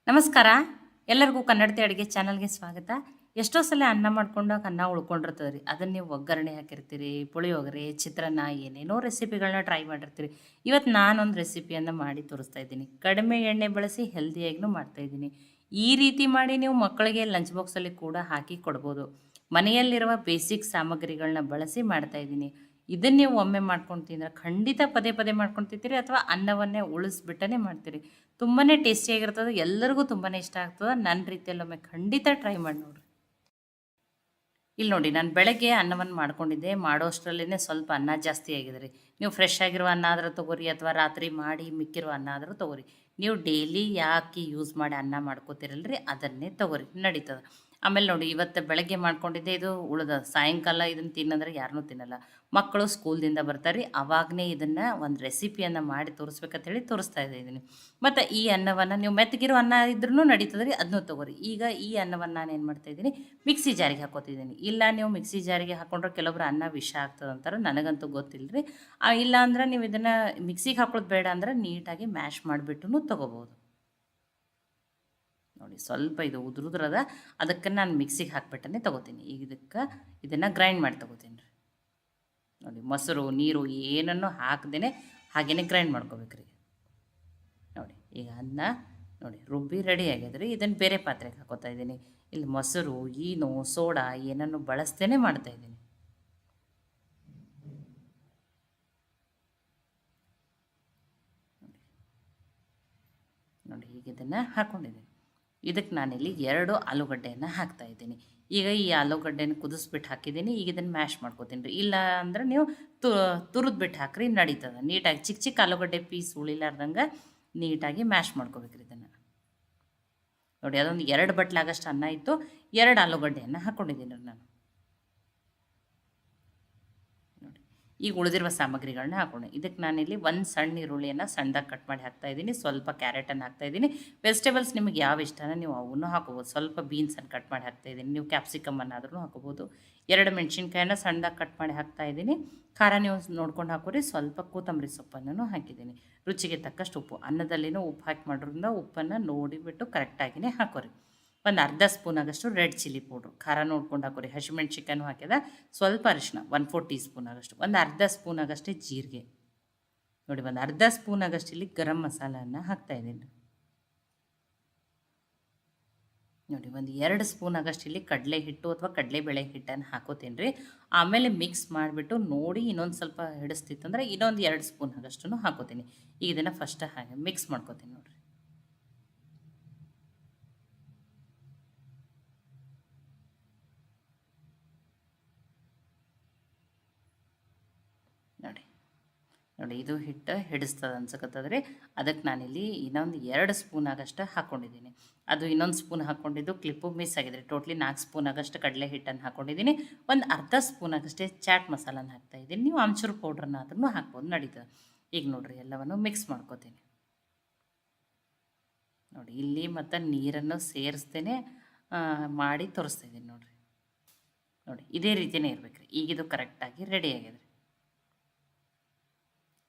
ನಮಸ್ಕಾರ. ಎಲ್ಲರಿಗೂ ಕನ್ನಡತಿ ಅಡುಗೆ ಚಾನಲ್‌ಗೆ ಸ್ವಾಗತ. ಎಷ್ಟೋ ಸಲ ಅನ್ನ ಮಾಡ್ಕೊಂಡಾಗ ಅನ್ನ ಉಳ್ಕೊಂಡಿರ್ತದೆ ರೀ. ಅದನ್ನ ನೀವು ಒಗ್ಗರಣೆ ಹಾಕಿರ್ತೀರಿ, ಪುಳಿಯೋಗರೆ, ಚಿತ್ರಾನ್ನ ಏನೇನೋ ರೆಸಿಪಿಗಳನ್ನ ಟ್ರೈ ಮಾಡಿರ್ತೀರಿ. ಇವತ್ತು ನಾನೊಂದು ರೆಸಿಪಿಯನ್ನು ಮಾಡಿ ತೋರಿಸ್ತಾ ಇದ್ದೀನಿ. ಕಡಿಮೆ ಎಣ್ಣೆ ಬಳಸಿ ಹೆಲ್ದಿಯಾಗಿನೂ ಮಾಡ್ತಾಯಿದ್ದೀನಿ. ಈ ರೀತಿ ಮಾಡಿ ನೀವು ಮಕ್ಕಳಿಗೆ ಲಂಚ್ ಬಾಕ್ಸಲ್ಲಿ ಕೂಡ ಹಾಕಿ ಕೊಡ್ಬೋದು. ಮನೆಯಲ್ಲಿರುವ ಬೇಸಿಕ್ ಸಾಮಗ್ರಿಗಳನ್ನ ಬಳಸಿ ಮಾಡ್ತಾಯಿದ್ದೀನಿ. ಇದನ್ನು ನೀವು ಒಮ್ಮೆ ಮಾಡ್ಕೊಂಡು ತಿಂದರೆ ಖಂಡಿತ ಪದೇ ಪದೇ ಮಾಡ್ಕೊಂಡು ತಿಂತೀರಿ ಅಥವಾ ಅನ್ನವನ್ನೇ ಉಳಿಸ್ಬಿಟ್ಟೇ ಮಾಡ್ತೀರಿ. ತುಂಬಾ ಟೇಸ್ಟಿಯಾಗಿರ್ತದೆ, ಎಲ್ಲರಿಗೂ ತುಂಬಾ ಇಷ್ಟ ಆಗ್ತದೆ. ನನ್ನ ರೀತಿಯಲ್ಲೊಮ್ಮೆ ಖಂಡಿತ ಟ್ರೈ ಮಾಡಿ ನೋಡಿರಿ. ಇಲ್ಲಿ ನೋಡಿ, ನಾನು ಬೆಳಗ್ಗೆ ಅನ್ನವನ್ನು ಮಾಡ್ಕೊಂಡಿದ್ದೆ. ಮಾಡೋ ಅಷ್ಟರಲ್ಲೇ ಸ್ವಲ್ಪ ಅನ್ನ ಜಾಸ್ತಿ ಆಗಿದೆ ರೀ. ನೀವು ಫ್ರೆಶ್ ಆಗಿರುವ ಅನ್ನ ಆದರೂ ತೊಗೋರಿ ಅಥವಾ ರಾತ್ರಿ ಮಾಡಿ ಮಿಕ್ಕಿರುವ ಅನ್ನ ಆದರೂ ತೊಗೋರಿ. ನೀವು ಡೈಲಿ ಯಾಕೆ ಯೂಸ್ ಮಾಡಿ ಅನ್ನ ಮಾಡ್ಕೋತಿರಲ್ರಿ, ಅದನ್ನೇ ತೊಗೋರಿ, ನಡೀತದೆ. ಆಮೇಲೆ ನೋಡಿ, ಇವತ್ತು ಬೆಳಗ್ಗೆ ಮಾಡ್ಕೊಂಡಿದ್ದೆ, ಇದು ಉಳ್ದ. ಸಾಯಂಕಾಲ ಇದನ್ನು ತಿನ್ನಂದ್ರೆ ಯಾರನ್ನೂ ತಿನ್ನಲ್ಲ. ಮಕ್ಕಳು ಸ್ಕೂಲ್ದಿಂದ ಬರ್ತಾರೆ ರೀ, ಅವಾಗನೇ ಇದನ್ನು ಒಂದು ರೆಸಿಪಿಯನ್ನು ಮಾಡಿ ತೋರಿಸ್ಬೇಕಂತೇಳಿ ತೋರಿಸ್ತಾ ಇದ್ದೀನಿ. ಮತ್ತು ಈ ಅನ್ನವನ್ನು ನೀವು ಮೆತ್ತಗಿರೋ ಅನ್ನ ಇದ್ರೂ ನಡೀತದೆ ರೀ, ಅದನ್ನೂ ತೊಗೋರಿ. ಈಗ ಈ ಅನ್ನವನ್ನು ನಾನು ಏನು ಮಾಡ್ತಾಯಿದ್ದೀನಿ, ಮಿಕ್ಸಿ ಜಾರಿಗೆ ಹಾಕೋತಿದ್ದೀನಿ. ಇಲ್ಲ ನೀವು ಮಿಕ್ಸಿ ಜಾರಿಗೆ ಹಾಕೊಂಡ್ರೆ ಕೆಲವೊಬ್ರು ಅನ್ನ ವಿಷ ಆಗ್ತದೆ ಅಂತಾರೆ, ನನಗಂತೂ ಗೊತ್ತಿಲ್ಲ ರೀ. ಇಲ್ಲ ಅಂದ್ರೆ ನೀವು ಇದನ್ನು ಮಿಕ್ಸಿಗೆ ಹಾಕೋದು ಬೇಡ ಅಂದ್ರೆ ನೀಟಾಗಿ ಮ್ಯಾಶ್ ಮಾಡಿಬಿಟ್ಟು ತೊಗೋಬೋದು. ನೋಡಿ, ಸ್ವಲ್ಪ ಇದು ಉದುರುದ್ರದ, ಅದಕ್ಕೆ ನಾನು ಮಿಕ್ಸಿಗೆ ಹಾಕ್ಬಿಟ್ಟೇ ತೊಗೋತೀನಿ. ಈಗ ಇದನ್ನು ಗ್ರೈಂಡ್ ಮಾಡಿ ತೊಗೋತೀನಿ ರೀ. ನೋಡಿ, ಮೊಸರು ನೀರು ಏನನ್ನು ಹಾಕ್ದೇ ಹಾಗೇ ಗ್ರೈಂಡ್ ಮಾಡ್ಕೋಬೇಕ್ರಿ. ನೋಡಿ, ಈಗ ಅನ್ನ ನೋಡಿ ರುಬ್ಬಿ ರೆಡಿ ಆಗ್ಯದ್ರಿ. ಇದನ್ನು ಬೇರೆ ಪಾತ್ರೆಗೆ ಹಾಕೋತಾ ಇದ್ದೀನಿ. ಇಲ್ಲಿ ಮೊಸರು, ಈನು, ಸೋಡಾ ಏನನ್ನು ಬಳಸ್ತೇನೆ ಮಾಡ್ತಾಯಿದ್ದೀನಿ. ನೋಡಿ, ಈಗ ಇದನ್ನು ಹಾಕ್ಕೊಂಡಿದ್ದೀನಿ. ಇದಕ್ಕೆ ನಾನಿಲ್ಲಿ 2 ಆಲೂಗಡ್ಡೆಯನ್ನು ಹಾಕ್ತಾಯಿದ್ದೀನಿ. ಈಗ ಈ ಆಲೂಗಡ್ಡೆನ ಕುದಿಸ್ಬಿಟ್ಟು ಹಾಕಿದ್ದೀನಿ. ಈಗ ಇದನ್ನು ಮ್ಯಾಶ್ ಮಾಡ್ಕೋತೀನಿ ರೀ. ಇಲ್ಲ ಅಂದ್ರೆ ನೀವು ತುರಿದ್ಬಿಟ್ಟು ಹಾಕ್ರಿ, ನಡೀತದೆ. ನೀಟಾಗಿ ಚಿಕ್ಕ ಚಿಕ್ಕ ಆಲೂಗಡ್ಡೆ ಪೀಸ್ ಉಳಿಲಾರ್ದಂಗೆ ನೀಟಾಗಿ ಮ್ಯಾಶ್ ಮಾಡ್ಕೋಬೇಕ್ರಿ ಇದನ್ನು. ನೋಡಿ, ಅದೊಂದು 2 ಬಟ್ಲಾಗಷ್ಟು ಅನ್ನ ಇತ್ತು, 2 ಆಲೂಗಡ್ಡೆಯನ್ನು ಹಾಕ್ಕೊಂಡಿದ್ದೀನಿ ರೀ ನಾನು. ನೋಡಿ, ಈಗ ಉಳಿದಿರುವ ಸಾಮಗ್ರಿಗಳನ್ನ ಹಾಕ್ಕೊಂಡು ಇದಕ್ಕೆ ನಾನಿಲ್ಲಿ ಒಂದು ಸಣ್ಣ ಈರುಳ್ಳಿಯನ್ನು ಸಣ್ಣದಾಗಿ ಕಟ್ ಮಾಡಿ ಹಾಕ್ತಾಯಿದ್ದೀನಿ. ಸ್ವಲ್ಪ ಕ್ಯಾರೆಟನ್ನು ಹಾಕ್ತಾಯಿದ್ದೀನಿ. ವೆಜಿಟೇಬಲ್ಸ್ ನಿಮಗೆ ಯಾವ ಇಷ್ಟನ ನೀವು ಅವನ್ನೂ ಹಾಕೋಬೋದು. ಸ್ವಲ್ಪ ಬೀನ್ಸನ್ನು ಕಟ್ ಮಾಡಿ ಹಾಕ್ತಾಯಿದ್ದೀನಿ. ನೀವು ಕ್ಯಾಪ್ಸಿಕಮ್ಮನ್ನಾದ್ರೂ ಹಾಕೋಬೋದು. 2 ಮೆಣಸಿನ್ಕಾಯನ್ನು ಸಣ್ಣದಾಗಿ ಕಟ್ ಮಾಡಿ ಹಾಕ್ತಾಯಿದ್ದೀನಿ. ಖಾರ ನೀವು ನೋಡ್ಕೊಂಡು ಹಾಕೋರಿ. ಸ್ವಲ್ಪ ಕೊತ್ತಂಬರಿ ಸೊಪ್ಪನ್ನು ಹಾಕಿದ್ದೀನಿ. ರುಚಿಗೆ ತಕ್ಕಷ್ಟು ಉಪ್ಪು. ಅನ್ನದಲ್ಲಿನೂ ಉಪ್ಪು ಹಾಕಿ ಮಾಡೋದ್ರಿಂದ ಉಪ್ಪನ್ನು ನೋಡಿಬಿಟ್ಟು ಕರೆಕ್ಟಾಗಿಯೇ ಹಾಕೋರಿ. ಒಂದು ಅರ್ಧ ಸ್ಪೂನಾಗಷ್ಟು ರೆಡ್ ಚಿಲ್ಲಿ ಪೌಡ್ರು, ಖಾರ ನೋಡ್ಕೊಂಡು ಹಾಕೋರಿ. ಹಸಿಮೆಣ್ಸಿನ್ಕಾಯನ್ನು ಹಾಕಿದ ಸ್ವಲ್ಪ ಅರಿಶಿನ 1/4 ಟೀ ಸ್ಪೂನಾಗಷ್ಟು, ಒಂದು ಅರ್ಧ ಸ್ಪೂನಾಗಷ್ಟೇ ಜೀರಿಗೆ. ನೋಡಿ, ಒಂದು ಅರ್ಧ ಸ್ಪೂನಾಗಷ್ಟು ಇಲ್ಲಿ ಗರಂ ಮಸಾಲನ್ನು ಹಾಕ್ತಾಯಿದ್ದೀನಿ. ನೋಡಿ, ಒಂದು 2 ಸ್ಪೂನಾಗಷ್ಟು ಇಲ್ಲಿ ಕಡಲೆ ಹಿಟ್ಟು ಅಥವಾ ಕಡಲೆಬೇಳೆ ಹಿಟ್ಟನ್ನು ಹಾಕೋತೀನಿ ರೀ. ಆಮೇಲೆ ಮಿಕ್ಸ್ ಮಾಡಿಬಿಟ್ಟು ನೋಡಿ ಇನ್ನೊಂದು ಸ್ವಲ್ಪ ಹಿಡಿಸ್ತಿತ್ತಂದ್ರೆ ಇನ್ನೊಂದು 2 ಸ್ಪೂನಾಗಷ್ಟು ಹಾಕೋತೀನಿ. ಈಗ ಇದನ್ನು ಫಸ್ಟ್ ಹಾಗೆ ಮಿಕ್ಸ್ ಮಾಡ್ಕೋತೀನಿ ನೋಡಿರಿ. ನೋಡಿ ನೋಡಿ, ಇದು ಹಿಟ್ಟು ಹಿಡಿಸ್ತದೆ ಅನ್ಸಕತ್ತದ್ರಿ. ಅದಕ್ಕೆ ನಾನಿಲ್ಲಿ ಇನ್ನೊಂದು 2 ಸ್ಪೂನಾಗಷ್ಟು ಹಾಕ್ಕೊಂಡಿದ್ದೀನಿ. ಅದು ಇನ್ನೊಂದು ಸ್ಪೂನ್ ಹಾಕ್ಕೊಂಡಿದ್ದು ಕ್ಲಿಪ್ಪು ಮಿಸ್ ಆಗಿದೆ. ಟೋಟ್ಲಿ 4 ಸ್ಪೂನಾಗಷ್ಟು ಕಡಲೆ ಹಿಟ್ಟನ್ನು ಹಾಕ್ಕೊಂಡಿದ್ದೀನಿ. ಒಂದು ಅರ್ಧ ಸ್ಪೂನಾಗಷ್ಟೇ ಚಾಟ್ ಮಸಾಲನ ಹಾಕ್ತಾಯಿದ್ದೀನಿ. ನೀವು ಆಮ್ಚೂರು ಪೌಡ್ರನ್ನ ಅದನ್ನು ಹಾಕ್ಬೋದು, ನಡೀತದೆ. ಈಗ ನೋಡಿರಿ, ಎಲ್ಲವನ್ನು ಮಿಕ್ಸ್ ಮಾಡ್ಕೋತೀನಿ. ನೋಡಿ, ಇಲ್ಲಿ ಮತ್ತು ನೀರನ್ನು ಸೇರಿಸ್ತೇನೆ ಮಾಡಿ ತೋರಿಸ್ತಾಯಿದ್ದೀನಿ ನೋಡಿರಿ. ನೋಡಿ, ಇದೇ ರೀತಿಯೇ ಇರಬೇಕು ರೀ. ಈಗಿದು ಕರೆಕ್ಟಾಗಿ ರೆಡಿ ಆಗಿದೆ.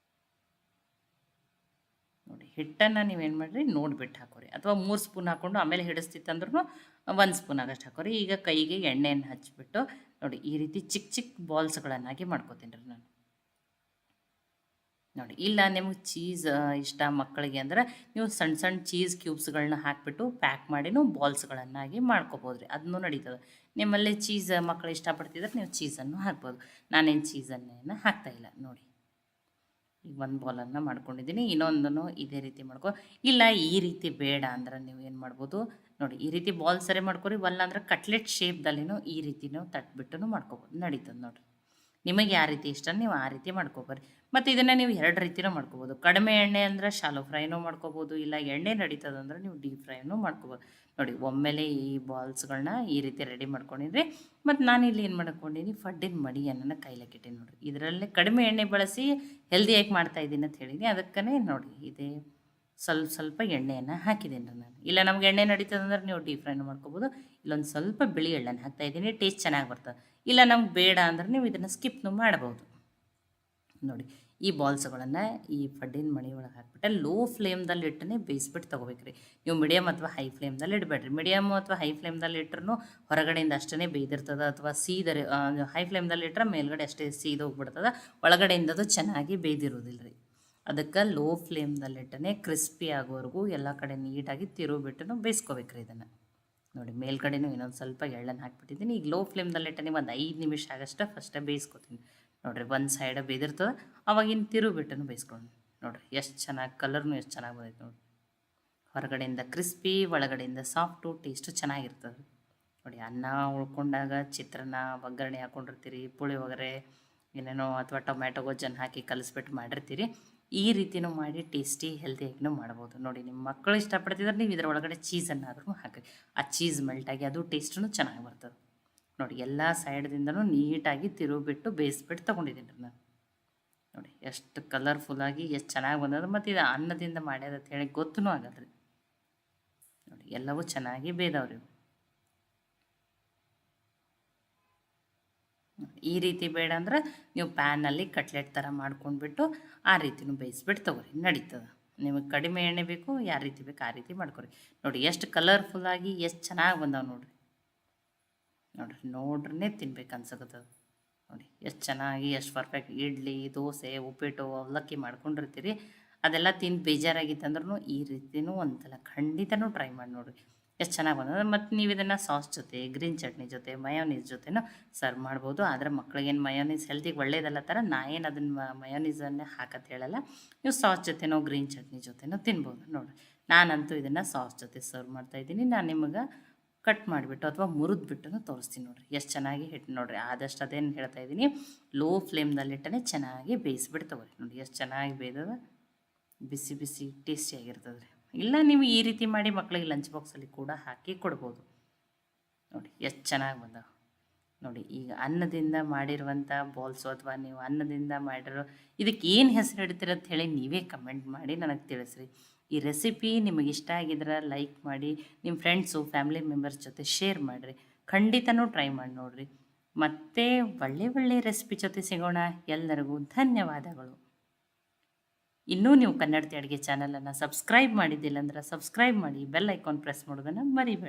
ನೋಡಿ, ಹಿಟ್ಟನ್ನು ನೀವೇನು ಮಾಡಿರಿ ನೋಡಿಬಿಟ್ಟು ಹಾಕೋರಿ, ಅಥವಾ 3 ಸ್ಪೂನ್ ಹಾಕ್ಕೊಂಡು ಆಮೇಲೆ ಹಿಡಿಸ್ತಿತ್ತಂದ್ರೂ 1 ಸ್ಪೂನ್ ಆಗಷ್ಟು ಹಾಕೋರಿ. ಈಗ ಕೈಗೆ ಎಣ್ಣೆಯನ್ನು ಹಚ್ಚಿಬಿಟ್ಟು ನೋಡಿ ಈ ರೀತಿ ಚಿಕ್ಕ ಚಿಕ್ಕ ಬಾಲ್ಸ್ಗಳನ್ನಾಗಿ ಮಾಡ್ಕೋತೀನಿ ರೀ ನಾನು. ನೋಡಿ, ಇಲ್ಲ ನಿಮಗೆ ಚೀಸ್ ಇಷ್ಟ ಮಕ್ಕಳಿಗೆ ಅಂದರೆ ನೀವು ಸಣ್ಣ ಸಣ್ಣ ಚೀಸ್ ಕ್ಯೂಬ್ಸ್ಗಳನ್ನ ಹಾಕಿಬಿಟ್ಟು ಪ್ಯಾಕ್ ಮಾಡಿನೂ ಬಾಲ್ಸ್ಗಳನ್ನಾಗಿ ಮಾಡ್ಕೋಬೋದು ರೀ, ಅದನ್ನೂ ನಡೀತದೆ. ನಿಮ್ಮಲ್ಲಿ ಚೀಸ್ ಮಕ್ಕಳು ಇಷ್ಟಪಡ್ತಿದ್ರೆ ನೀವು ಚೀಸನ್ನು ಹಾಕ್ಬೋದು. ನಾನೇನು ಚೀಸನ್ನೇನು ಹಾಕ್ತಾಯಿಲ್ಲ. ನೋಡಿ, ಈಗ ಒಂದು ಬಾಲನ್ನು ಮಾಡ್ಕೊಂಡಿದ್ದೀನಿ. ಇನ್ನೊಂದನ್ನು ಇದೇ ರೀತಿ ಇಲ್ಲ ಈ ರೀತಿ ಬೇಡ ಅಂದ್ರೆ ನೀವು ಏನು ಮಾಡ್ಬೋದು, ನೋಡಿ ಈ ರೀತಿ ಬಾಲ್ ಸರಿ ಮಾಡ್ಕೊರಿ. ಅಂದ್ರೆ ಕಟ್ಲೆಟ್ ಶೇಪ್ದಲ್ಲಿನೂ ಈ ರೀತಿನೂ ತಟ್ಬಿಟ್ಟು ಮಾಡ್ಕೊಬೋದು, ನಡೀತದೆ ನೋಡಿರಿ. ನಿಮಗೆ ಯಾವ ರೀತಿ ಇಷ್ಟ ನೀವು ಆ ರೀತಿ ಮಾಡ್ಕೊಬರ್ರಿ. ಮತ್ತು ಇದನ್ನು ನೀವು 2 ರೀತಿನೂ ಮಾಡ್ಕೋಬೋದು. ಕಡಿಮೆ ಎಣ್ಣೆ ಅಂದರೆ ಶಾಲೋ ಫ್ರೈನೂ ಮಾಡ್ಕೋಬೋದು, ಇಲ್ಲ ಎಣ್ಣೆ ನಡೀತದೆ ಅಂದರೆ ನೀವು ಡೀಪ್ ಫ್ರೈನೂ ಮಾಡ್ಕೋಬೋದು. ನೋಡಿ, ಒಮ್ಮೆಲೆ ಈ ಬಾಲ್ಸ್ಗಳನ್ನ ಈ ರೀತಿ ರೆಡಿ ಮಾಡ್ಕೊಂಡಿದ್ರಿ. ಮತ್ತು ನಾನಿಲ್ಲಿ ಏನು ಮಾಡ್ಕೊಂಡಿನಿ, ಫಡ್ಡಿನ ಮಡಿಯನ್ನು ಕೈಲಕ್ಕಿಟ್ಟೆ ನೋಡಿರಿ. ಇದರಲ್ಲೇ ಕಡಿಮೆ ಎಣ್ಣೆ ಬಳಸಿ ಹೆಲ್ದಿಯಾಗಿ ಮಾಡ್ತಾಯಿದ್ದೀನಿ ಅಂತ ಹೇಳಿನಿ. ಅದಕ್ಕೇ ನೋಡಿ ಇದೇ ಸ್ವಲ್ಪ ಸ್ವಲ್ಪ ಎಣ್ಣೆಯನ್ನು ಹಾಕಿದ್ದೀನಿ ರೀ ನಾನು. ಇಲ್ಲ ನಮ್ಗೆ ಎಣ್ಣೆ ನಡೀತದೆ ಅಂದ್ರೆ ನೀವು ಡೀಪ್ ಫ್ರೈನೂ ಮಾಡ್ಕೋಬೋದು. ಇಲ್ಲೊಂದು ಸ್ವಲ್ಪ ಬಿಳಿ ಎಳ್ಳನ್ನು ಹಾಕ್ತಾಯಿದ್ದೀನಿ, ಟೇಸ್ಟ್ ಚೆನ್ನಾಗಿ ಬರ್ತದೆ. ಇಲ್ಲ ನಮ್ಗೆ ಬೇಡ ಅಂದ್ರೆ ನೀವು ಇದನ್ನು ಸ್ಕಿಪ್ನು ಮಾಡ್ಬೋದು. ನೋಡಿ, ಈ ಬಾಲ್ಸ್ಗಳನ್ನು ಈ ಪಡ್ಡಿನ ಮಣಿ ಒಳಗೆ ಹಾಕ್ಬಿಟ್ಟು ಲೋ ಫ್ಲೇಮ್ದಲ್ಲಿ ಇಟ್ಟನೆ ಬೇಯಿಸ್ಬಿಟ್ಟು ತೊಗೋಬೇಕ್ರಿ. ನೀವು ಮೀಡಿಯಮ್ ಅಥವಾ ಹೈ ಫ್ಲೇಮ್ದಲ್ಲಿ ಇಡಬೇಡ್ರಿ. ಮೀಡಿಯಮ್ ಅಥವಾ ಹೈ ಫ್ಲೇಮ್ದಲ್ಲಿ ಇಟ್ರೂ ಹೊರಗಡೆಯಿಂದ ಅಷ್ಟೇ ಬೇಯ್ದಿರ್ತದೆ, ಅಥವಾ ಸೀದರೆ ಹೈ ಫ್ಲೇಮ್ದಲ್ಲಿ ಇಟ್ಟರೆ ಮೇಲ್ಗಡೆ ಅಷ್ಟೇ ಸೀದು ಹೋಗ್ಬಿಡ್ತದೆ, ಒಳಗಡೆಯಿಂದದು ಚೆನ್ನಾಗಿ ಬೇಯ್ದಿರೋದಿಲ್ಲ ರೀ. ಅದಕ್ಕೆ ಲೋ ಫ್ಲೇಮ್ದಲ್ಲಿಟ್ಟನೆ ಕ್ರಿಸ್ಪಿ ಆಗೋವರೆಗೂ ಎಲ್ಲ ಕಡೆ ನೀಟಾಗಿ ತಿರುಗಿಬಿಟ್ಟು ಬೇಯಿಸ್ಕೋಬೇಕ್ರಿ ಇದನ್ನು. ನೋಡಿ ಮೇಲ್ಗಡೆನೂ ಇನ್ನೊಂದು ಸ್ವಲ್ಪ ಎಳ್ಳನ್ನು ಹಾಕ್ಬಿಟ್ಟಿದ್ದೀನಿ. ಈಗ ಲೋ ಫ್ಲೇಮ್ದಲ್ಲಿಟ್ಟನೆ ಒಂದು 5 ನಿಮಿಷ ಆಗಷ್ಟು ಫಸ್ಟೇ ಬೇಯಿಸ್ಕೊತೀನಿ. ನೋಡಿರಿ ಒಂದು ಸೈಡ್ ಬೇಯ್ದಿರ್ತದೆ, ಅವಾಗಿನ ತಿರುಗಿಬಿಟ್ಟು ಬೇಯಿಸ್ಕೊಂಡು ನೋಡಿರಿ ಎಷ್ಟು ಚೆನ್ನಾಗಿ ಕಲರ್ನು ಎಷ್ಟು ಚೆನ್ನಾಗಿ ಬಂದೈತೆ ನೋಡಿ. ಹೊರಗಡೆಯಿಂದ ಕ್ರಿಸ್ಪಿ, ಒಳಗಡೆಯಿಂದ ಸಾಫ್ಟು, ಟೇಸ್ಟು ಚೆನ್ನಾಗಿರ್ತದೆ ನೋಡಿ. ಅನ್ನ ಉಳ್ಕೊಂಡಾಗ ಚಿತ್ರಾನ್ನ ಒಗ್ಗರಣೆ ಹಾಕ್ಕೊಂಡಿರ್ತೀರಿ, ಪುಳಿಯೋಗರೆ ಏನೇನೋ ಅಥವಾ ಟೊಮ್ಯಾಟೊ ಗೊಜ್ಜನ್ನು ಹಾಕಿ ಕಲಿಸ್ಬಿಟ್ಟು ಮಾಡಿರ್ತೀರಿ. ಈ ರೀತಿಯೂ ಮಾಡಿ ಟೇಸ್ಟಿ ಹೆಲ್ದಿಯಾಗಿನೂ ಮಾಡ್ಬೋದು ನೋಡಿ. ನಿಮ್ಮ ಮಕ್ಕಳು ಇಷ್ಟಪಡ್ತಿದ್ರೆ ನೀವು ಇದರ ಒಳಗಡೆ ಚೀಸನ್ನಾದ್ರೂ ಹಾಕಿ, ಆ ಚೀಸ್ ಮೆಲ್ಟಾಗಿ ಅದು ಟೇಸ್ಟೂ ಚೆನ್ನಾಗಿ ಬರ್ತದೆ ನೋಡಿ. ಎಲ್ಲ ಸೈಡ್ದಿಂದನೂ ನೀಟಾಗಿ ತಿರುಗಿಬಿಟ್ಟು ಬೇಯಿಸ್ಬಿಟ್ಟು ತೊಗೊಂಡಿದ್ದೀನಿ ರೀ ನಾನು. ನೋಡಿ ಎಷ್ಟು ಕಲರ್ಫುಲ್ಲಾಗಿ ಎಷ್ಟು ಚೆನ್ನಾಗಿ ಬಂದದ, ಮತ್ತು ಇದು ಅನ್ನದಿಂದ ಮಾಡ್ಯದ ಅಂತ ಹೇಳಿ ಗೊತ್ತೂ ಆಗಲ್ಲ ರೀ. ನೋಡಿ ಎಲ್ಲವೂ ಚೆನ್ನಾಗಿ ಬೇಯ್ದವ್ರಿ. ಈ ರೀತಿ ಬೇಡ ಅಂದ್ರೆ ನೀವು ಪ್ಯಾನಲ್ಲಿ ಕಟ್ಲೆಟ್ ಥರ ಮಾಡ್ಕೊಂಡ್ಬಿಟ್ಟು ಆ ರೀತಿನೂ ಬೇಯಿಸ್ಬಿಟ್ಟು ತೊಗೊರಿ, ನಡೀತದೆ. ನಿಮಗೆ ಕಡಿಮೆ ಎಣ್ಣೆ ಬೇಕು, ಯಾವ ರೀತಿ ಬೇಕು ಆ ರೀತಿ ಮಾಡ್ಕೊರಿ. ನೋಡಿ ಎಷ್ಟು ಕಲರ್ಫುಲ್ಲಾಗಿ ಎಷ್ಟು ಚೆನ್ನಾಗಿ ಬಂದಾವೆ ನೋಡಿರಿ. ನೋಡ್ರೇ ತಿನ್ಬೇಕು ಅನ್ಸಕತ್ತದ ನೋಡಿ. ಎಷ್ಟು ಚೆನ್ನಾಗಿ ಎಷ್ಟು ಪರ್ಫೆಕ್ಟ್. ಇಡ್ಲಿ, ದೋಸೆ, ಉಪ್ಪಿಟ್ಟು, ಅವಲಕ್ಕಿ ಮಾಡ್ಕೊಂಡಿರ್ತೀರಿ, ಅದೆಲ್ಲ ತಿಂದು ಬೇಜಾರಾಗಿತ್ತಂದ್ರೂ ಈ ರೀತಿಯೂ ಒಂದ್ಸಲ ಖಂಡಿತನೂ ಟ್ರೈ ಮಾಡಿ ನೋಡಿರಿ, ಎಷ್ಟು ಚೆನ್ನಾಗಿ ಬಂದದ. ಮತ್ತು ನೀವು ಇದನ್ನು ಸಾಸ್ ಜೊತೆ, ಗ್ರೀನ್ ಚಟ್ನಿ ಜೊತೆ, ಮಯೋನೀಸ್ ಜೊತೆನೂ ಸರ್ವ್ ಮಾಡ್ಬೋದು. ಆದರೆ ಮಕ್ಳಿಗೇನು ಮಯೋನೀಸ್ ಹೆಲ್ತಿಗೆ ಒಳ್ಳೇದಲ್ಲ ಥರ ನಾ ಏನು ಅದನ್ನು ಮಯೋನೀಸನ್ನೇ ಹಾಕತ್ತೆ ಹೇಳಲ್ಲ. ನೀವು ಸಾಸ್ ಜೊತೆನೋ ಗ್ರೀನ್ ಚಟ್ನಿ ಜೊತೆನೋ ತಿನ್ಬೋದು ನೋಡಿರಿ. ನಾನಂತೂ ಇದನ್ನು ಸಾಸ್ ಜೊತೆ ಸರ್ವ್ ಮಾಡ್ತಾಯಿದ್ದೀನಿ. ನಾನು ನಿಮಗೆ ಕಟ್ ಮಾಡಿಬಿಟ್ಟು ಅಥವಾ ಮುರಿದ್ಬಿಟ್ಟು ತೋರಿಸ್ತೀನಿ ನೋಡಿರಿ ಎಷ್ಟು ಚೆನ್ನಾಗಿ ಹಿಟ್ಟು ನೋಡಿರಿ. ಆದಷ್ಟು ಅದೇನು ಹೇಳ್ತಾ ಇದ್ದೀನಿ, ಲೋ ಫ್ಲೇಮ್ದಲ್ಲಿಟ್ಟನೆ ಚೆನ್ನಾಗಿ ಬೇಯಿಸ್ಬಿಟ್ಟು ತೊಗೊರಿ. ನೋಡಿ ಎಷ್ಟು ಚೆನ್ನಾಗಿ ಬೇಯ್ದದ, ಬಿಸಿ ಬಿಸಿ ಟೇಸ್ಟಿಯಾಗಿರ್ತದೆ ರೀ. ಇಲ್ಲ ನೀವು ಈ ರೀತಿ ಮಾಡಿ ಮಕ್ಕಳಿಗೆ ಲಂಚ್ ಬಾಕ್ಸಲ್ಲಿ ಕೂಡ ಹಾಕಿ ಕೊಡ್ಬೋದು ನೋಡಿ. ಎಷ್ಟು ಚೆನ್ನಾಗಿ ಬಂದಾವೆ ನೋಡಿ. ಈಗ ಅನ್ನದಿಂದ ಮಾಡಿರುವಂಥ ಬಾಲ್ಸು ಅಥವಾ ನೀವು ಅನ್ನದಿಂದ ಮಾಡಿರೋ ಇದಕ್ಕೆ ಏನು ಹೆಸರು ಇಡ್ತೀರಂತ ಹೇಳಿ ನೀವೇ ಕಮೆಂಟ್ ಮಾಡಿ ನನಗೆ ತಿಳಿಸ್ರಿ. ಈ ರೆಸಿಪಿ ನಿಮಗೆ ಇಷ್ಟ ಆಗಿದ್ರೆ ಲೈಕ್ ಮಾಡಿ, ನಿಮ್ಮ ಫ್ರೆಂಡ್ಸು ಫ್ಯಾಮಿಲಿ ಮೆಂಬರ್ಸ್ ಜೊತೆ ಶೇರ್ ಮಾಡಿರಿ. ಖಂಡಿತನೂ ಟ್ರೈ ಮಾಡಿ ನೋಡಿರಿ. ಮತ್ತೆ ಒಳ್ಳೆ ರೆಸಿಪಿ ಜೊತೆ ಸಿಗೋಣ. ಎಲ್ಲರಿಗೂ ಧನ್ಯವಾದಗಳು. ಇನ್ನೂ ನೀವು ಕನ್ನಡತಿ ಅಡುಗೆ ಚಾನಲನ್ನು ಸಬ್ಸ್ಕ್ರೈಬ್ ಮಾಡಿದ್ದಿಲ್ಲ ಅಂದ್ರೆ ಸಬ್ಸ್ಕ್ರೈಬ್ ಮಾಡಿ, ಬೆಲ್ ಐಕಾನ್ ಪ್ರೆಸ್ ಮಾಡೋದನ್ನು ಮರಿಬೇಡಿ.